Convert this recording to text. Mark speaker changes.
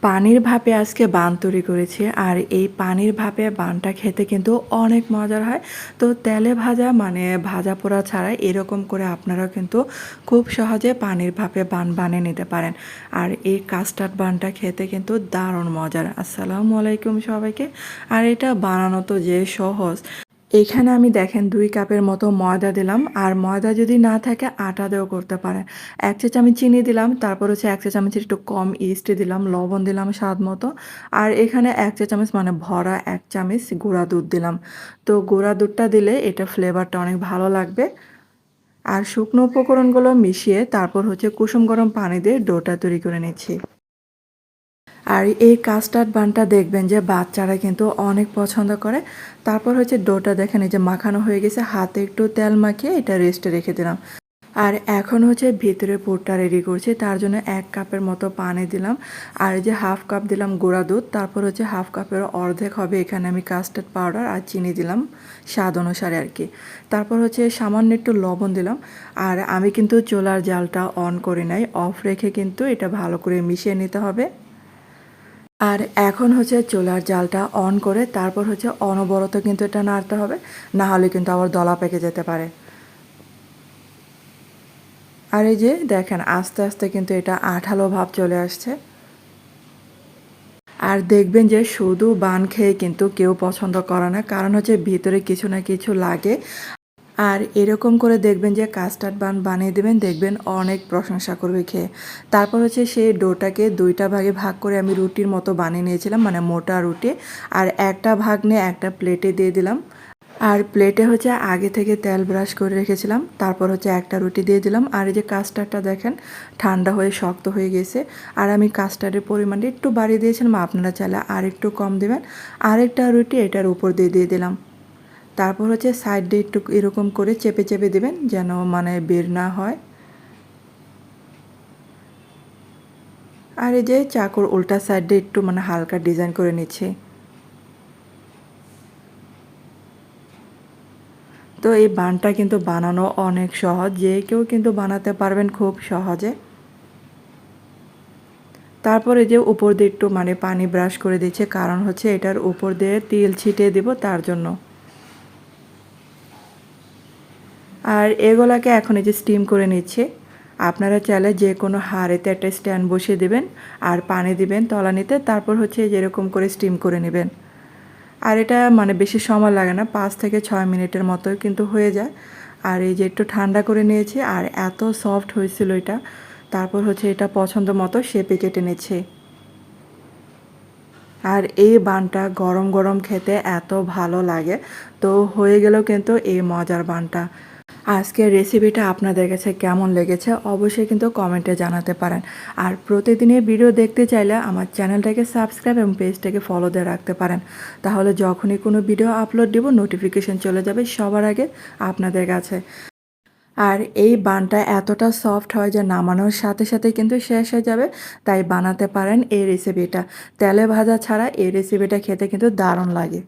Speaker 1: পানির ভাপে আজকে বান তৈরি করেছি আর এই পানির ভাপে বানটা খেতে কিন্তু অনেক মজার হয়। তো তেলে ভাজা মানে ভাজা পোড়া ছাড়া এরকম করে আপনারাও কিন্তু খুব সহজে পানির ভাপে বান বানিয়ে নিতে পারেন। আর এই কাস্টার্ড বানটা খেতে কিন্তু দারুণ মজার। আসসালামু আলাইকুম সবাইকে। আর এটা বানানো তো যে সহজ। এখানে আমি দেখেন ২ কাপের মতো ময়দা দিলাম। আর ময়দা যদি না থাকে আটা দিয়েও করতে পারেন। ১ চা চামচ চিনি দিলাম, তারপর হচ্ছে ১ চা চামচের একটু কম ইস্ট দিলাম, লবণ দিলাম স্বাদ মতো। আর এখানে ১ চা চামচ মানে ভরা ১ চামচ গুঁড়া দুধ দিলাম। তো গুঁড়া দুধটা দিলে এটা ফ্লেভারটা অনেক ভালো লাগবে। আর শুকনো উপকরণগুলো মিশিয়ে তারপর হচ্ছে কুসুম গরম পানি দিয়ে ডোটা তৈরি করে নিচ্ছি। আর এই কাস্টার্ড বানটা দেখবেন যে বাচ্চারা কিন্তু অনেক পছন্দ করে। তারপর হচ্ছে ডোটা দেখেন এই যে মাখানো হয়ে গেছে, হাতে একটু তেল মাখিয়ে এটা রেস্টে রেখে দিলাম। আর এখন হচ্ছে ভিতরে পুরটা রেডি করছি, তার জন্য ১ কাপের মতো পানি দিলাম। আর এই যে 1/2 কাপ দিলাম গুঁড়া দুধ, তারপর হচ্ছে 1/2 কাপের অর্ধেক হবে এখানে আমি কাস্টার্ড পাউডার আর চিনি দিলাম স্বাদ অনুসারে আর কি। তারপর হচ্ছে সামান্য একটু লবণ দিলাম। আর আমি কিন্তু চুলার জালটা অন করি নাই, অফ রেখে কিন্তু এটা ভালো করে মিশিয়ে নিতে হবে। আর এখন হচ্ছে চুলার জালটা অন করে তারপর হচ্ছে অনবরত কিন্তু এটা নাড়তে হবে, না হলে কিন্তু আবার দলা পেকে যেতে পারে। আর এই যে দেখেন আস্তে আস্তে কিন্তু এটা আঠালো ভাব চলে আসছে। আর দেখবেন যে শুধু বান খেয়ে কিন্তু কেউ পছন্দ করে না, কারণ হচ্ছে ভিতরে কিছু না কিছু লাগে। আর এরকম করে দেখবেন যে কাস্টার্ড বান বানিয়ে দেবেন, দেখবেন অনেক প্রশংসা করবে খেয়ে। তারপর হচ্ছে সেই ডোটাকে 2টা ভাগে ভাগ করে আমি রুটির মতো বানিয়ে নিয়েছিলাম, মানে মোটা রুটি। আর একটা ভাগ নিয়ে একটা প্লেটে দিয়ে দিলাম। আর প্লেটে হচ্ছে আগে থেকে তেল ব্রাশ করে রেখেছিলাম, তারপর হচ্ছে একটা রুটি দিয়ে দিলাম। আর এই যে কাস্টার্ডটা দেখেন ঠান্ডা হয়ে শক্ত হয়ে গেছে। আর আমি কাস্টার্ডের পরিমাণটা একটু বাড়িয়ে দিয়েছিলাম, আপনারা চাইলে আর একটু কম দেবেন। আরেকটা রুটি এটার উপর দিয়ে দিয়ে দিলাম। তারপর হচ্ছে সাইড দিয়ে একটু এরকম করে চেপে চেপে দেবেন যেন মানে বের না হয়। আর এই যে চাকুর উল্টা সাইড দিয়ে একটু মানে হালকা ডিজাইন করে নিচ্ছি। তো এই বানটা কিন্তু বানানো অনেক সহজ, যে কেউ কিন্তু বানাতে পারবেন খুব সহজে। তারপরে যে উপর দিয়ে একটু মানে পানি ব্রাশ করে দিচ্ছে, কারণ হচ্ছে এটার উপর দিয়ে তেল ছিটিয়ে দিব তার জন্য। আর এগুলাকে এখন এই যে স্টিম করে নিচ্ছে। আপনারা চাইলে যে কোনো হাঁড়িতে একটা স্ট্যান্ড বসিয়ে দেবেন আর পানি দিবেন তলানিতে, তারপর হচ্ছে যেরকম করে স্টিম করে নেবেন। আর এটা মানে বেশি সময় লাগে না, 5 থেকে 6 মিনিটের মতো কিন্তু হয়ে যায়। আর এই যে একটু ঠান্ডা করে নিয়েছি আর এত সফট হয়েছিল এটা। তারপর হচ্ছে এটা পছন্দ মতো শেপে কেটে নিচ্ছে। আর এই বানটা গরম গরম খেতে এত ভালো লাগে। তো হয়ে গেল কিন্তু এই মজার বানটা। আজকের রেসিপিটা আপনাদের কাছে কেমন লেগেছে অবশ্যই কিন্তু কমেন্টে জানাতে পারেন। আর প্রতিদিনের ভিডিও দেখতে চাইলে আমার চ্যানেলটাকে সাবস্ক্রাইব এবং পেজটাকে ফলো দিয়ে রাখতে পারেন। তাহলে যখনই কোনো ভিডিও আপলোড দিব নোটিফিকেশন চলে যাবে সবার আগে আপনাদের কাছে। আর এই বানটা এতটা সফট হয় যে নামানোর সাথে সাথে কিন্তু শেষ হয়ে যাবে। তাই বানাতে পারেন এই রেসিপিটা। তেলে ভাজা ছাড়া এই রেসিপিটা খেতে কিন্তু দারুণ লাগে।